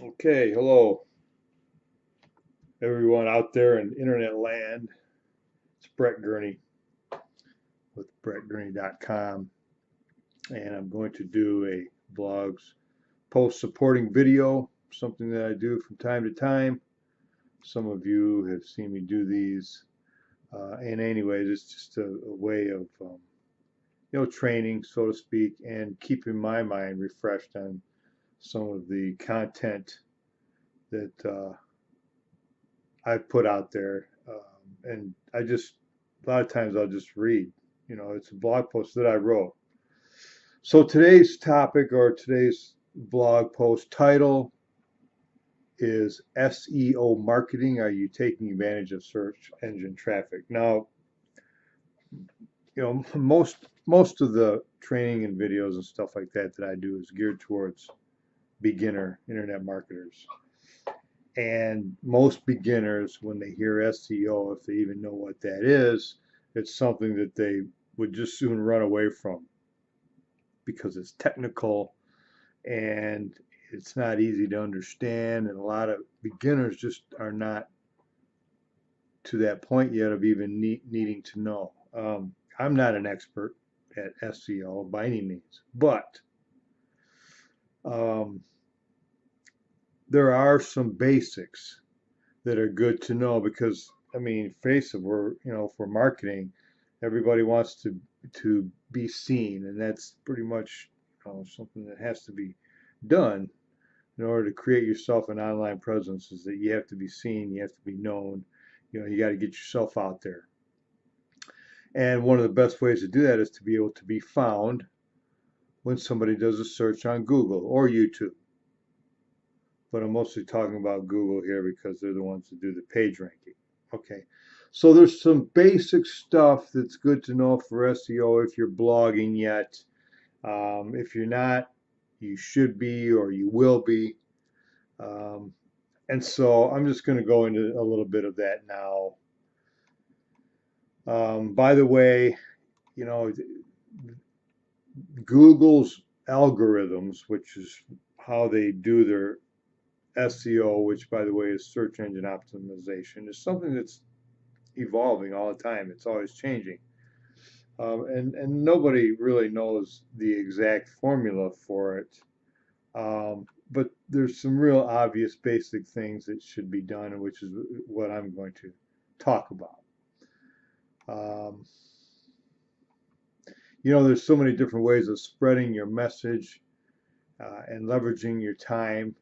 Okay, hello everyone out there in internet land. It's Brett Gurney with brettgurney.com, and I'm going to do a blogs post supporting video, something that I do from time to time. Some of you have seen me do these, and anyways, it's just a way of training, so to speak, and keeping my mind refreshed on some of the content that I've put out there. And a lot of times I'll just read, it's a blog post that I wrote. So today's topic or today's blog post title is SEO marketing. Are you taking advantage of search engine traffic? Now, most of the training and videos and stuff like that that I do is geared towards beginner internet marketers. And most beginners, when they hear SEO, if they even know what that is, it's something that they would just soon run away from because it's technical and it's not easy to understand. And a lot of beginners just are not to that point yet of even needing to know. I'm not an expert at SEO by any means, but um, there are some basics that are good to know because I mean, face it, for marketing, everybody wants to be seen, and that's pretty much something that has to be done in order to create yourself an online presence. Is that you have to be seen, you have to be known, you got to get yourself out there. And one of the best ways to do that is to be able to be found when somebody does a search on Google or YouTube. But I'm mostly talking about Google here because they're the ones that do the page ranking. Okay, so there's some basic stuff that's good to know for SEO if you're blogging yet. If you're not, you should be or you will be. Um, and so I'm just going to go into a little bit of that now. By the way, you know, Google's algorithms, which is how they do their SEO, which by the way is search engine optimization, is something that's evolving all the time. It's always changing. And nobody really knows the exact formula for it. But there's some real obvious basic things that should be done, which is what I'm going to talk about. Um, there's so many different ways of spreading your message and leveraging your time.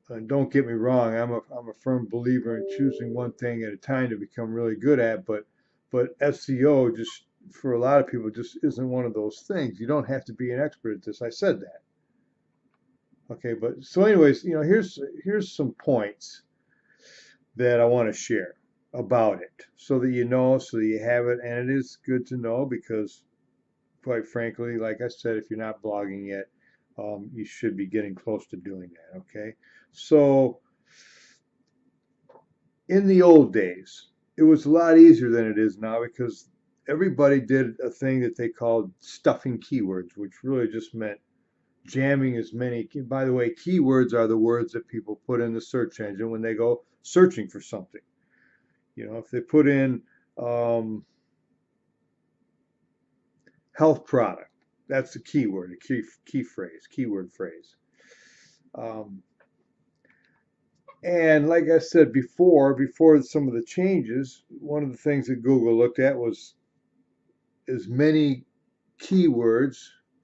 And don't get me wrong, I'm a firm believer in choosing one thing at a time to become really good at, but SEO just for a lot of people just isn't one of those things. You don't have to be an expert at this. I said that. Okay, but so anyways, here's some points that I want to share about it so that you know, so that you have it, and it is good to know because quite frankly, like I said, if you're not blogging yet, you should be getting close to doing that. Okay, so in the old days, it was a lot easier than it is now because everybody did a thing that they called stuffing keywords, which really just meant jamming as many. By the way, keywords are the words that people put in the search engine when they go searching for something. If they put in health product, that's a keyword, a key phrase, keyword phrase. And like I said before some of the changes, one of the things that Google looked at was as many keywords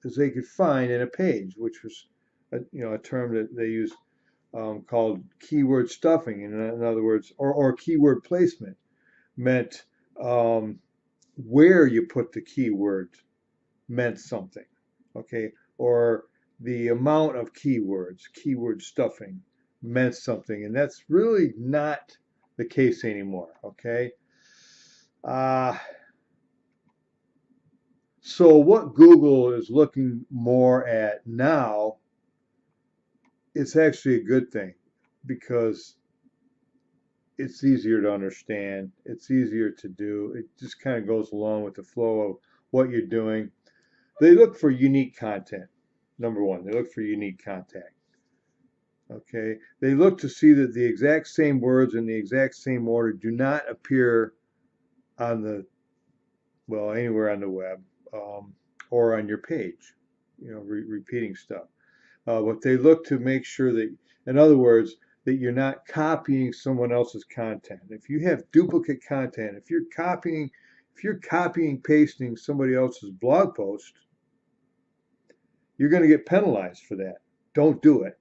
as they could find in a page, which was a term that they use called keyword stuffing. In other words, or keyword placement meant where you put the keyword meant something, okay? Or the amount of keywords, keyword stuffing meant something, and that's really not the case anymore, okay? Uh, so what Google is looking more at now, it's actually a good thing because it's easier to understand, it's easier to do, it just kind of goes along with the flow of what you're doing. They look for unique content. Number one, they look for unique contact. Okay, they look to see that the exact same words in the exact same order do not appear on the, well, anywhere on the web, um, or on your page, repeating stuff. But they look to make sure that, in other words, that you're not copying someone else's content. If you have duplicate content, if you're copying, pasting somebody else's blog post, you're going to get penalized for that. Don't do it.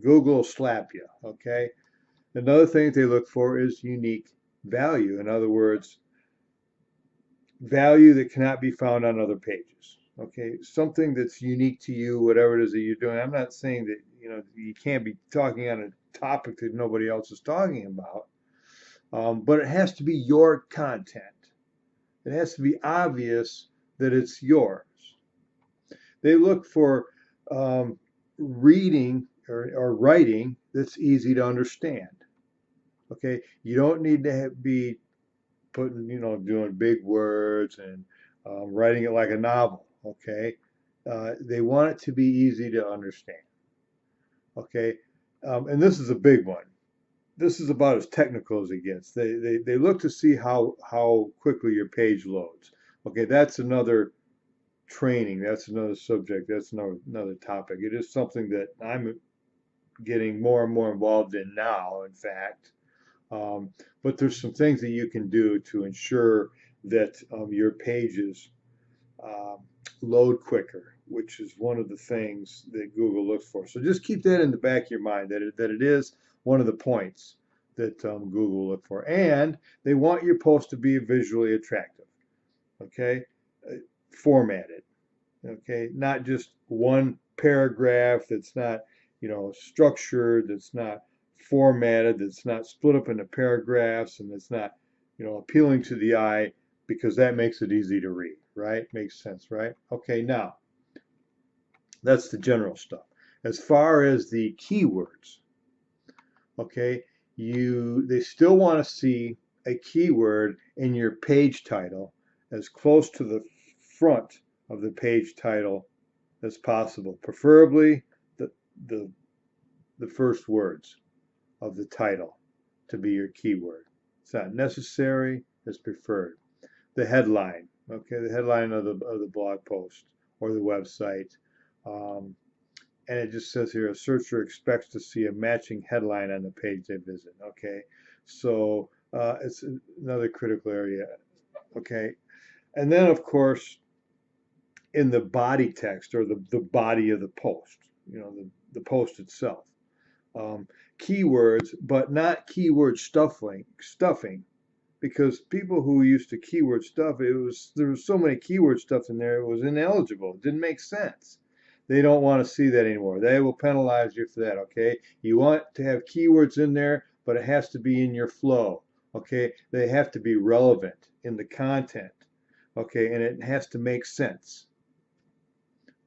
Google will slap you, okay? Another thing that they look for is unique value. In other words, value that cannot be found on other pages. Okay, something that's unique to you, whatever it is that you're doing. I'm not saying that you can't be talking on a topic that nobody else is talking about, but it has to be your content. It has to be obvious that it's yours. They look for reading or writing that's easy to understand. Okay, you don't need to be putting, doing big words and writing it like a novel. Okay, they want it to be easy to understand. Okay, and this is a big one. This is about as technical as it gets. They look to see how quickly your page loads. Okay, that's another training. That's another subject. That's another topic. It is something that I'm getting more and more involved in now, in fact. But there's some things that you can do to ensure that your pages um, load quicker, which is one of the things that Google looks for. So just keep that in the back of your mind that it is one of the points that Google will look for. And they want your post to be visually attractive, okay? Formatted, okay? Not just one paragraph that's not, structured, that's not formatted, that's not split up into paragraphs, and that's not, appealing to the eye, because that makes it easy to read, right? Makes sense, right? Okay, now that's the general stuff. As far as the keywords, okay, they still want to see a keyword in your page title as close to the front of the page title as possible, preferably the the the first words of the title to be your keyword. It's not necessary, it's preferred. The headline, okay, the headline of the blog post or the website. Um, and it just says here, a searcher expects to see a matching headline on the page they visit. Okay, so it's another critical area. Okay, and then of course, in the body text or the body of the post, the post itself. Um, Keywords, but not keyword stuffing, because people who used to keyword stuff, there was so many keyword stuff in there, it was ineligible. It didn't make sense. They don't want to see that anymore. They will penalize you for that. Okay, you want to have keywords in there, but it has to be in your flow. Okay, they have to be relevant in the content. Okay, and it has to make sense.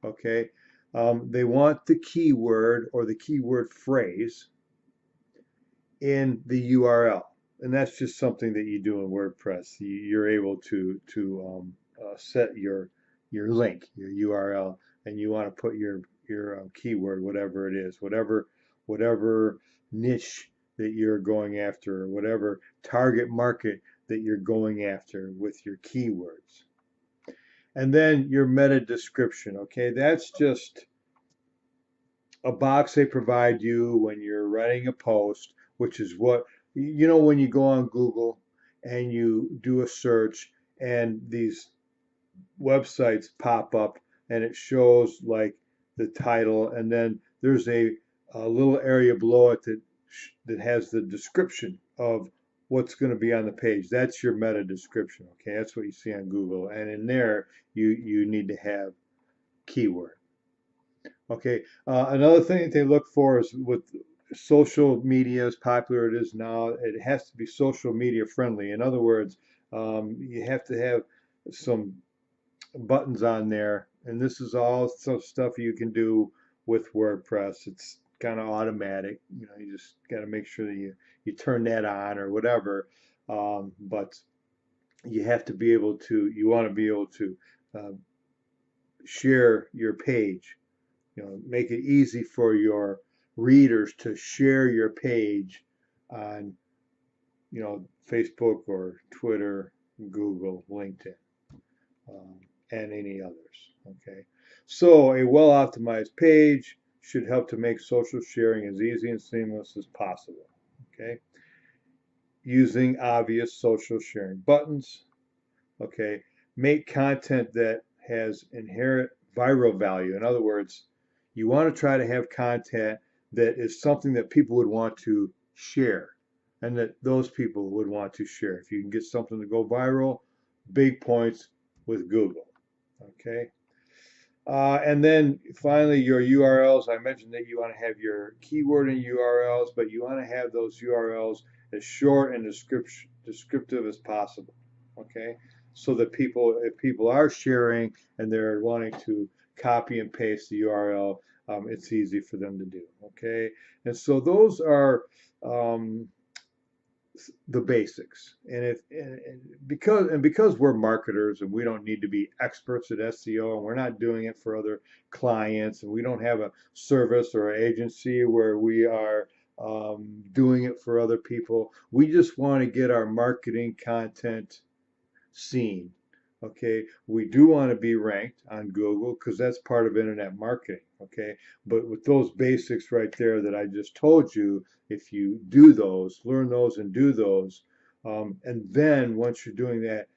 Okay, they want the keyword or the keyword phrase in the URL, and that's just something that you do in WordPress. You're able to set your link, your URL, and you want to put your keyword, whatever it is, whatever niche that you're going after, or whatever target market that you're going after with your keywords. And then your meta description, okay? That's just a box they provide you when you're writing a post, which is what, when you go on Google and you do a search and these websites pop up and it shows like the title, and then there's a little area below it that has the description of what's going to be on the page. That's your meta description, okay? That's what you see on Google, and in there you need to have keyword. Okay, another thing that they look for is with social media, as popular it is now, it has to be social media friendly. In other words, you have to have some buttons on there, and this is all some stuff you can do with WordPress. It's kind of automatic. You just got to make sure that you turn that on or whatever. But you have to you want to be able to uh, share your page make it easy for your readers to share your page on, Facebook or Twitter, Google, LinkedIn, um, and any others. Okay. So a well-optimized page should help to make social sharing as easy and seamless as possible. Okay. Using obvious social sharing buttons. Okay. Make content that has inherent viral value. In other words, you want to try to have content that is something that people would want to share and that those people would want to share. If you can get something to go viral, big points with Google. Okay. And then finally, your URLs. I mentioned that you want to have your keyword in URLs, but you want to have those URLs as short and descriptive as possible. Okay, so that if people are sharing and they're wanting to copy and paste the URL, it's easy for them to do. Okay, and so those are um, the basics. And because we're marketers and we don't need to be experts at SEO, and we're not doing it for other clients, and we don't have a service or agency where we are doing it for other people. We just want to get our marketing content seen. Okay, we do want to be ranked on Google because that's part of internet marketing. Okay, but with those basics right there that I just told you, if you do those, learn those and do those, and then once you're doing that,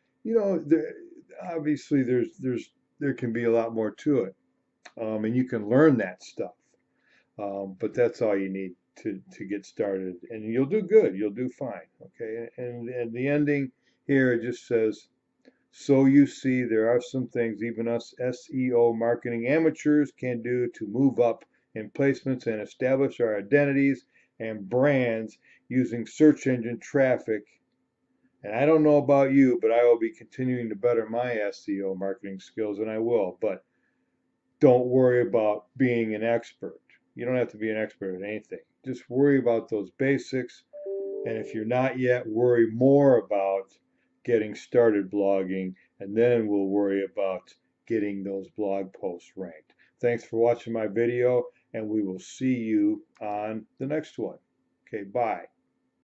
obviously there can be a lot more to it, and you can learn that stuff. But that's all you need to get started, and you'll do good. You'll do fine. Okay, and the ending here it just says. So you see, there are some things even us SEO marketing amateurs can do to move up in placements and establish our identities and brands using search engine traffic. And I don't know about you, but I will be continuing to better my SEO marketing skills, and I will. But don't worry about being an expert. You don't have to be an expert at anything. Just worry about those basics. And if you're not yet, worry more about getting started blogging, and then we'll worry about getting those blog posts ranked. Thanks for watching my video, and we will see you on the next one. Okay, bye.